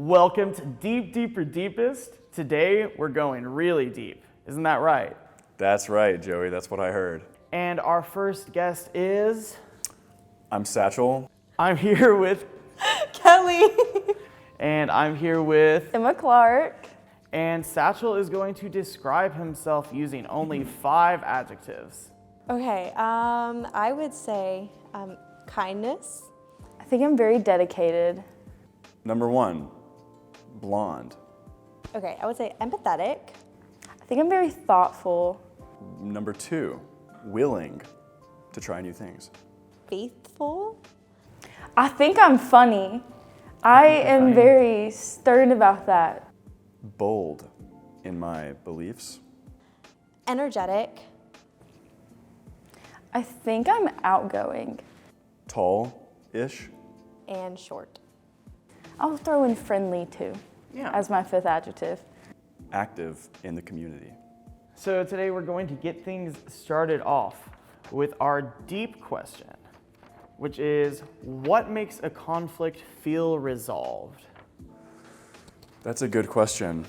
Welcome to Deep, Deeper, Deepest. Today, we're going really deep. Isn't that right? That's right, Joey. That's what I heard. And our first guest is... I'm Sachal. I'm here with... Kelly. And I'm here with... Emma Clark. And Sachal is going to describe himself using only 5 adjectives. Okay, I would say kindness. I think I'm very dedicated. Number 1, blonde. Okay, I would say empathetic. I think I'm very thoughtful. Number 2, willing to try new things. Faithful. I think I'm funny. I am very stern about that. Bold in my beliefs. Energetic. I think I'm outgoing. Tall-ish. And short. I'll throw in friendly too, as my 5th adjective. Active in the community. So today we're going to get things started off with our deep question, which is, what makes a conflict feel resolved? That's a good question.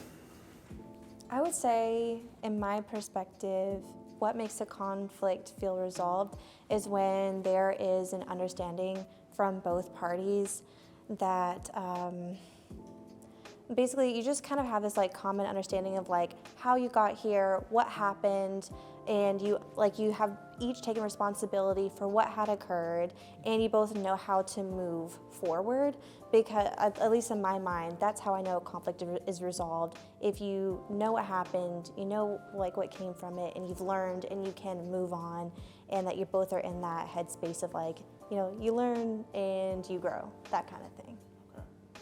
I would say, in my perspective, what makes a conflict feel resolved is when there is an understanding from both parties that basically you just kind of have this like common understanding of like how you got here, what happened, and you have each taken responsibility for what had occurred, and you both know how to move forward. Because at least in my mind, that's how I know a conflict is resolved. If you know what happened, you know like what came from it, and you've learned, and you can move on, and that you both are in that headspace of like, you know, you learn and you grow, that kind of thing.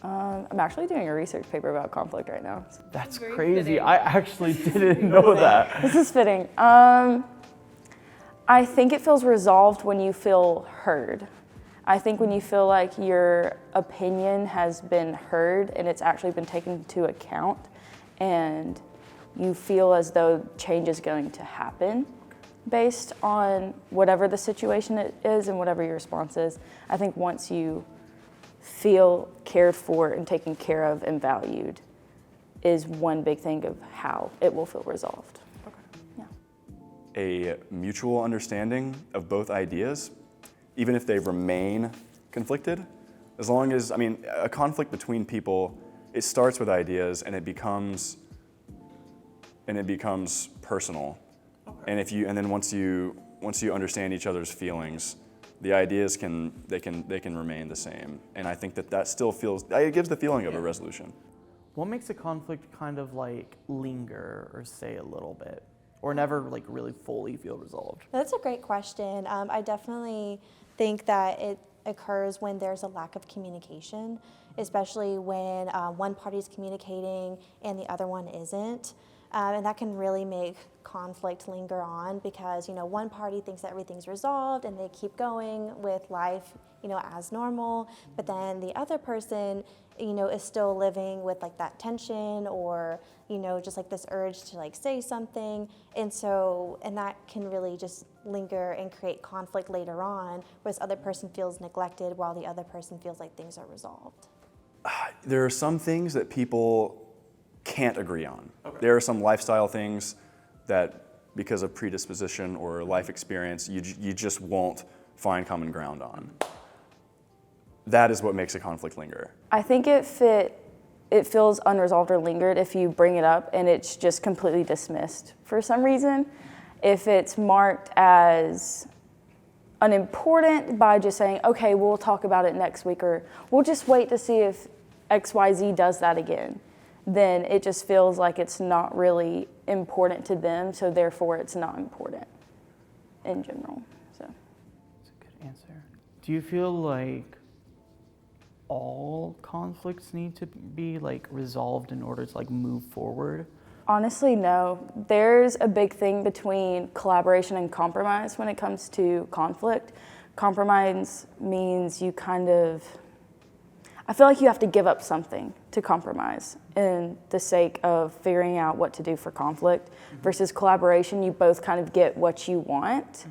I'm actually doing a research paper about conflict right now. That's crazy. Fitting. I actually didn't know that. This is fitting. I think it feels resolved when you feel heard. I think when you feel like your opinion has been heard and it's actually been taken into account, and you feel as though change is going to happen based on whatever the situation is and whatever your response is. I think once you feel cared for and taken care of and valued is one big thing of how it will feel resolved. Okay. Yeah. A mutual understanding of both ideas, even if they remain conflicted, as long as, a conflict between people, it starts with ideas and it becomes personal. Okay. And then once you understand each other's feelings, the ideas can remain the same. And I think that still it gives the feeling of a resolution. What makes a conflict kind of like linger or stay a little bit, or never like really fully feel resolved? That's a great question. I definitely think that it occurs when there's a lack of communication, especially when one party's communicating and the other one isn't. And that can really make conflict linger on because, one party thinks that everything's resolved and they keep going with life, as normal. But then the other person, is still living with like that tension or, just like this urge to like say something. And that can really just linger and create conflict later on, where this other person feels neglected while the other person feels like things are resolved. There are some things that people can't agree on. Okay. There are some lifestyle things that, because of predisposition or life experience, you just won't find common ground on. That is what makes a conflict linger. I think it feels unresolved or lingered if you bring it up and it's just completely dismissed for some reason. If it's marked as unimportant by just saying, okay, we'll talk about it next week, or we'll just wait to see if XYZ does that again, then it just feels like it's not really important to them, so therefore it's not important in general. So that's a good answer. Do you feel like all conflicts need to be like resolved in order to like move forward? Honestly, no. There's a big thing between collaboration and compromise when it comes to conflict. Compromise means you I feel like you have to give up something to compromise in the sake of figuring out what to do for conflict. Mm-hmm. Versus collaboration, you both kind of get what you want,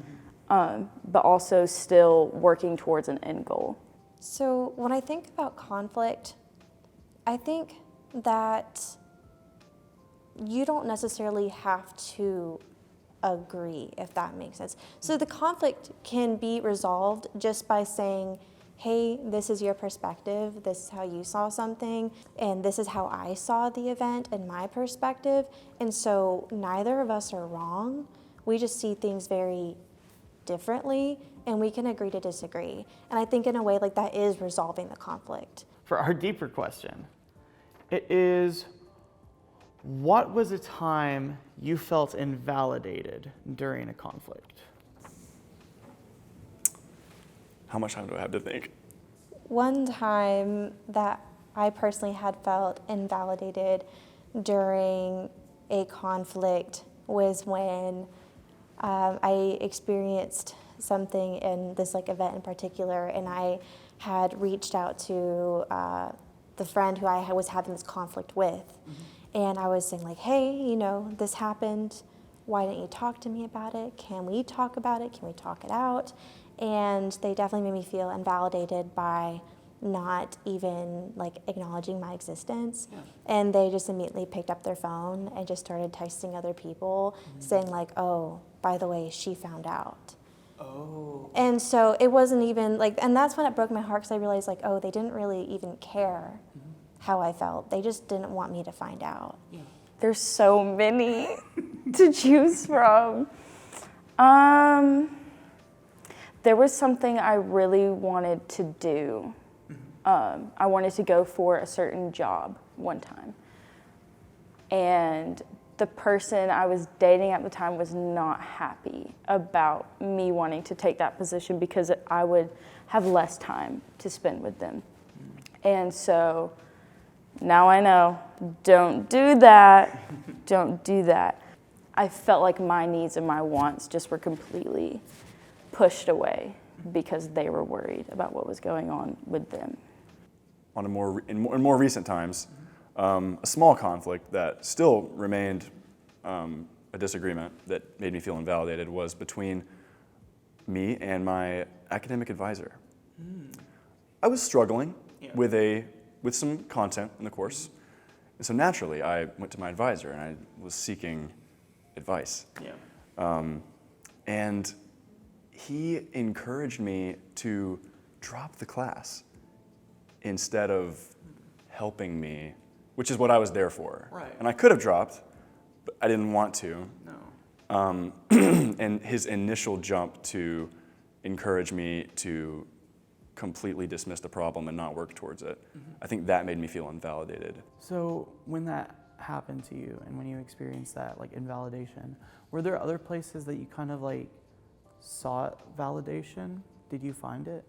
but also still working towards an end goal. So when I think about conflict, I think that you don't necessarily have to agree, if that makes sense. So the conflict can be resolved just by saying, hey, this is your perspective, this is how you saw something, and this is how I saw the event and my perspective. And so neither of us are wrong. We just see things very differently, and we can agree to disagree. And I think in a way like that is resolving the conflict. For our deeper question, it is, what was a time you felt invalidated during a conflict? How much time do I have to think? One time that I personally had felt invalidated during a conflict was when I experienced something in this like event in particular, and I had reached out to the friend who I was having this conflict with, and I was saying like, hey, you know, this happened. Why didn't you talk to me about it? Can we talk about it? Can we talk it out? And they definitely made me feel invalidated by not even like acknowledging my existence. Yeah. And they just immediately picked up their phone and just started texting other people saying like, oh, by the way, she found out. Oh. And so it wasn't even like, and that's when it broke my heart, because I realized like, oh, they didn't really even care how I felt. They just didn't want me to find out. Yeah. There's so many to choose from. There was something I really wanted to do. I wanted to go for a certain job one time. And the person I was dating at the time was not happy about me wanting to take that position because I would have less time to spend with them. And so now I know, don't do that. Don't do that. I felt like my needs and my wants just were completely pushed away because they were worried about what was going on with them. In more recent times, a small conflict that still remained a disagreement that made me feel invalidated was between me and my academic advisor. I was struggling with some content in the course, and so naturally I went to my advisor and I was seeking advice. And he encouraged me to drop the class instead of helping me, which is what I was there for. Right. And I could have dropped, but I didn't want to. No. And his initial jump to encourage me to completely dismiss the problem and not work towards it, I think that made me feel invalidated. So when that happened to you and when you experienced that like invalidation, were there other places that you kind of like sought validation? Did you find it?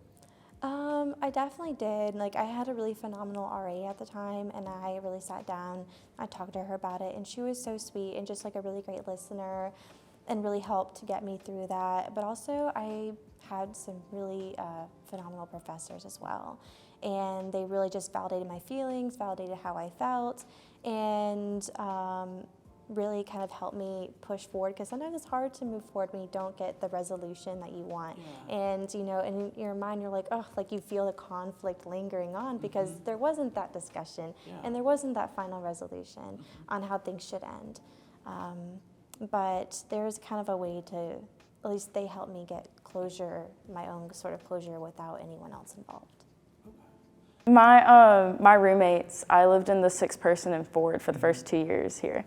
I definitely did. Like, I had a really phenomenal RA at the time, and I really sat down, I talked to her about it, and she was so sweet and just like a really great listener and really helped to get me through that. But also I had some really phenomenal professors as well, and they really just validated my feelings, validated how I felt, and really kind of helped me push forward, because sometimes it's hard to move forward when you don't get the resolution that you want. And you know, in your mind you're like, oh, like you feel the conflict lingering on because there wasn't that discussion and there wasn't that final resolution on how things should end. But there's kind of a way to, at least they helped me get closure, my own sort of closure, without anyone else involved. My roommates, I lived in the 6th person in Ford for the first 2 years here.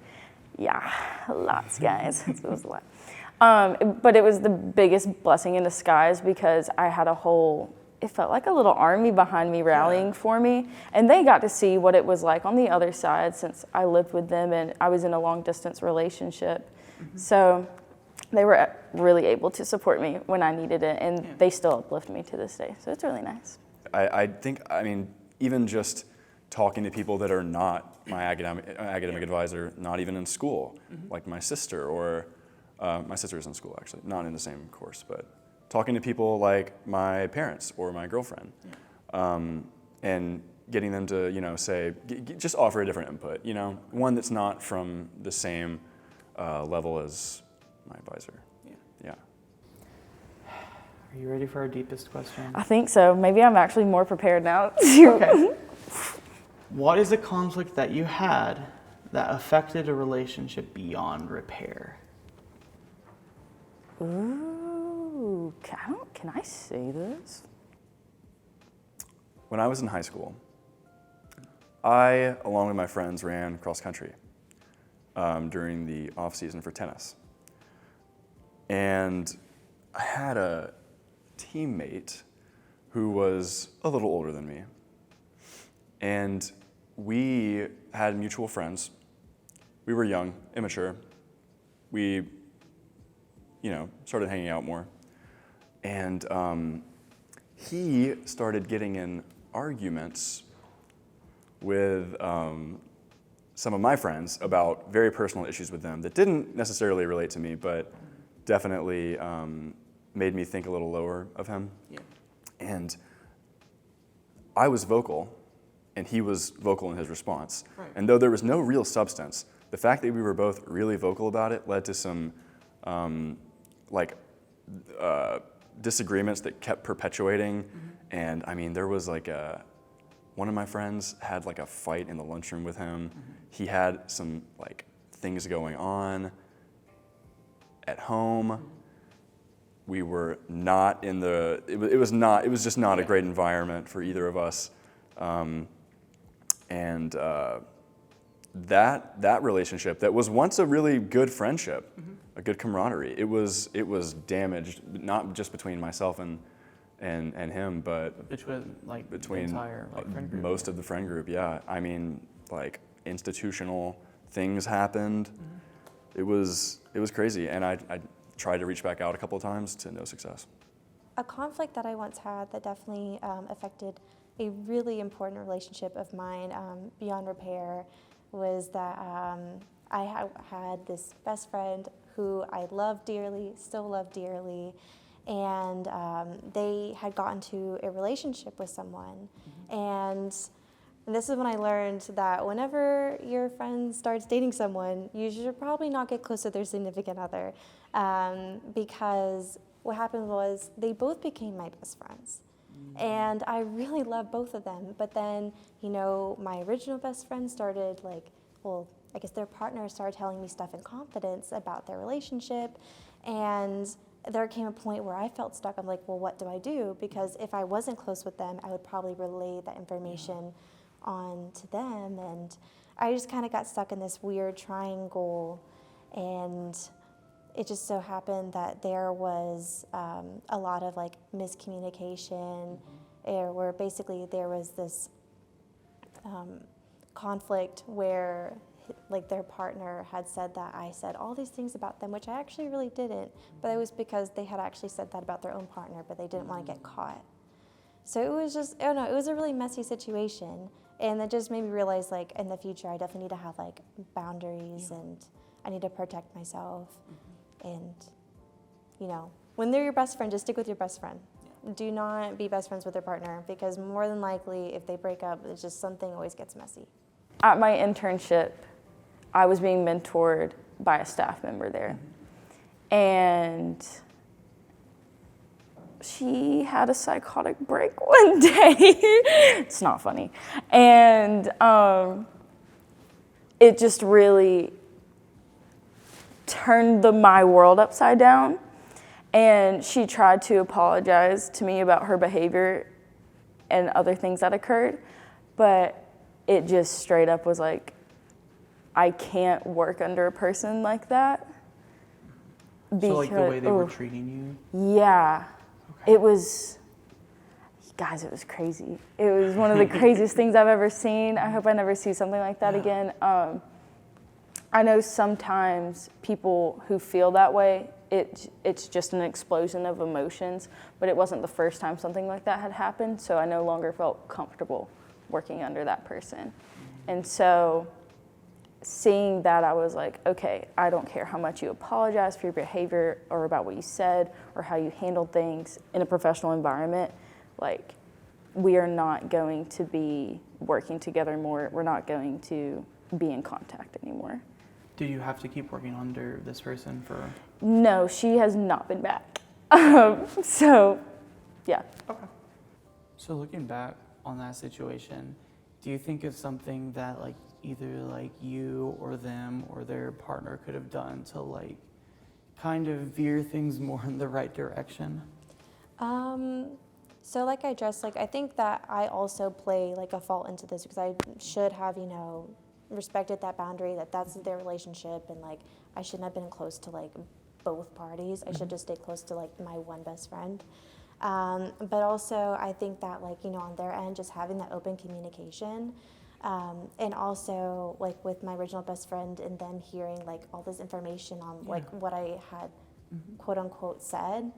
Yeah, lots, guys. It was a lot. But it was the biggest blessing in disguise because I had it felt like a little army behind me rallying for me. And they got to see what it was like on the other side since I lived with them and I was in a long distance relationship. So they were really able to support me when I needed it, and they still uplift me to this day. So it's really nice. I think, even just talking to people that are not my academic advisor, not even in school, like my sister, or my sister is in school actually, not in the same course, but talking to people like my parents or my girlfriend, and getting them to, say, just offer a different input, one that's not from the same level as my advisor. Yeah. Are you ready for our deepest question? I think so. Maybe I'm actually more prepared now. Okay. What is a conflict that you had that affected a relationship beyond repair? Ooh, can I say this? When I was in high school, I, along with my friends, ran cross country during the off season for tennis. And I had a teammate who was a little older than me. And we had mutual friends. We were young, immature. We, started hanging out more. And he started getting in arguments with some of my friends about very personal issues with them that didn't necessarily relate to me, but definitely made me think a little lower of him. Yeah. And I was vocal, and he was vocal in his response. Right. And though there was no real substance, the fact that we were both really vocal about it led to some disagreements that kept perpetuating. Mm-hmm. And I mean, there was one of my friends had a fight in the lunchroom with him. Mm-hmm. He had some things going on at home. Mm-hmm. We were not in it was just not a great environment for either of us. That relationship that was once a really good friendship, mm-hmm. a good camaraderie, it was damaged, not just between myself and him, but between the entire friend group. Most of the friend group. Yeah, I mean, institutional things happened. Mm-hmm. It was crazy, and I tried to reach back out a couple of times to no success. A conflict that I once had that definitely affected a really important relationship of mine beyond repair was that I had this best friend who I loved dearly, still love dearly, and they had gotten to a relationship with someone. Mm-hmm. And this is when I learned that whenever your friend starts dating someone, you should probably not get close to their significant other, because what happened was they both became my best friends. Mm-hmm. And I really loved both of them. But then, my original best friend started I guess their partner started telling me stuff in confidence about their relationship. And there came a point where I felt stuck. I'm like, well, what do I do? Because if I wasn't close with them, I would probably relay that information on to them. And I just kind of got stuck in this weird triangle. And it just so happened that there was a lot of miscommunication, where basically there was this conflict where their partner had said that I said all these things about them, which I actually really didn't, but it was because they had actually said that about their own partner, but they didn't want to get caught. So it was just, I don't know, it was a really messy situation, and it just made me realize in the future I definitely need to have boundaries, and I need to protect myself. And when they're your best friend, just stick with your best friend. Do not be best friends with their partner, because more than likely if they break up, it's just something always gets messy. At my internship, I was being mentored by a staff member there. And she had a psychotic break one day. It's not funny. And it just really turned my world upside down. And she tried to apologize to me about her behavior and other things that occurred, but it just straight up was I can't work under a person like that. So the way they were treating you? Yeah. Okay. It was crazy. It was one of the craziest things I've ever seen. I hope I never see something like that again. I know sometimes people who feel that way, it's just an explosion of emotions, but it wasn't the first time something like that had happened, so I no longer felt comfortable working under that person. And so seeing that, I was like, okay, I don't care how much you apologize for your behavior or about what you said or how you handled things in a professional environment, we are not going to be working together more. We're not going to be in contact anymore. Do you have to keep working under this person for? No, she has not been back. So, yeah. Okay. So looking back on that situation, do you think of something that like either like you or them or their partner could have done to like kind of veer things more in the right direction? So like I addressed, like I think that I also play like a fault into this because I should have, you know, respected that boundary, that that's their relationship, and like I shouldn't have been close to like both parties. I should just stay close to like my one best friend. But also I think that like, you know, on their end, just having that open communication, and also like with my original best friend and then hearing like all this information on like what I had quote unquote said,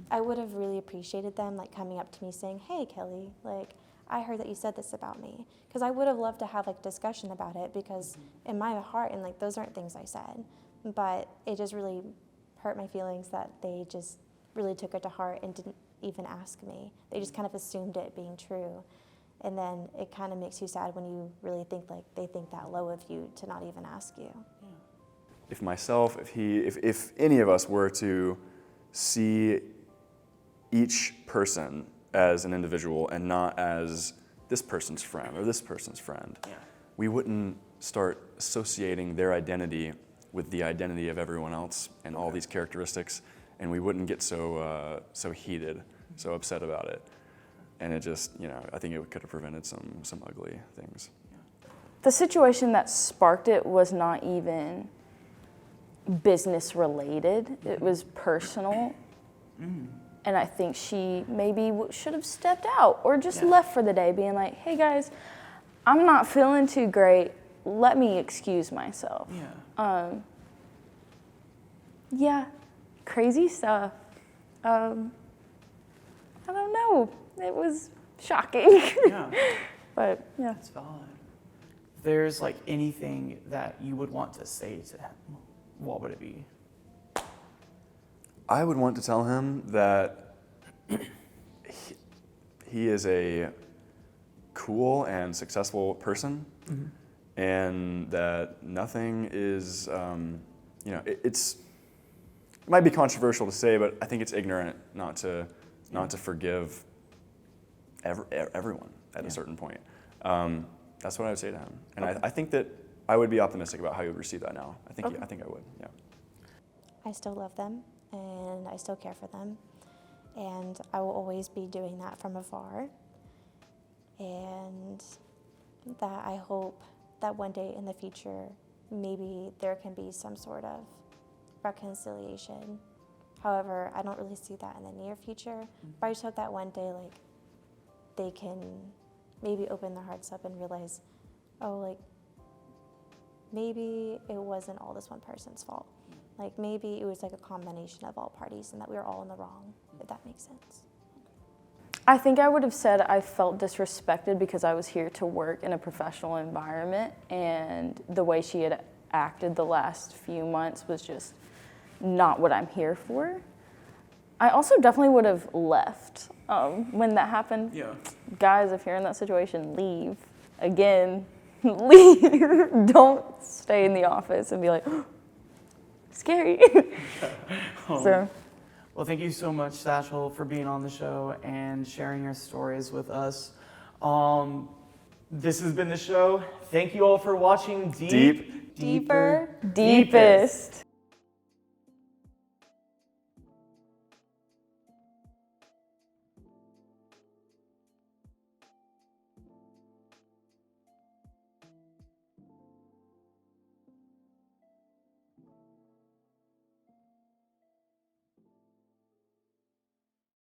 I would have really appreciated them like coming up to me saying, hey Kelly, like I heard that you said this about me, because I would have loved to have like discussion about it, because in my heart and like those aren't things I said, but it just really hurt my feelings that they just really took it to heart and didn't even ask me. They just kind of assumed it being true, and then it kind of makes you sad when you really think like they think that low of you to not even ask you. If myself, if any of us were to see each person as an individual and not as this person's friend or this person's friend, we wouldn't start associating their identity with the identity of everyone else and all these characteristics, and we wouldn't get so heated, so upset about it. And it just, you know, I think it could have prevented some ugly things. The situation that sparked it was not even business related. It was personal. And I think she maybe should have stepped out or just left for the day, being like, hey guys, I'm not feeling too great. Let me excuse myself. Crazy stuff. I don't know. It was shocking. But yeah. It's valid. If there's like anything that you would want to say to him, what would it be? I would want to tell him that he is a cool and successful person, and that nothing is, you know, it might be controversial to say, but I think it's ignorant not to forgive everyone at a certain point. That's what I would say to him, and I think that I would be optimistic about how he would receive that now. I think I would. Yeah. I still love them, and I still care for them, and I will always be doing that from afar. And that I hope that one day in the future, maybe there can be some sort of reconciliation. However, I don't really see that in the near future, but I just hope that one day, like, they can maybe open their hearts up and realize, oh, like, maybe it wasn't all this one person's fault. Like, maybe it was like a combination of all parties and that we were all in the wrong, if that makes sense. I think I would have said I felt disrespected because I was here to work in a professional environment, and the way she had acted the last few months was just not what I'm here for. I also definitely would have left when that happened. Guys, if you're in that situation, leave. Again, leave. Don't stay in the office and be like, scary. So. Well, thank you so much, Sachal, for being on the show and sharing your stories with us. This has been the show. Thank you all for watching Deeper, Deepest.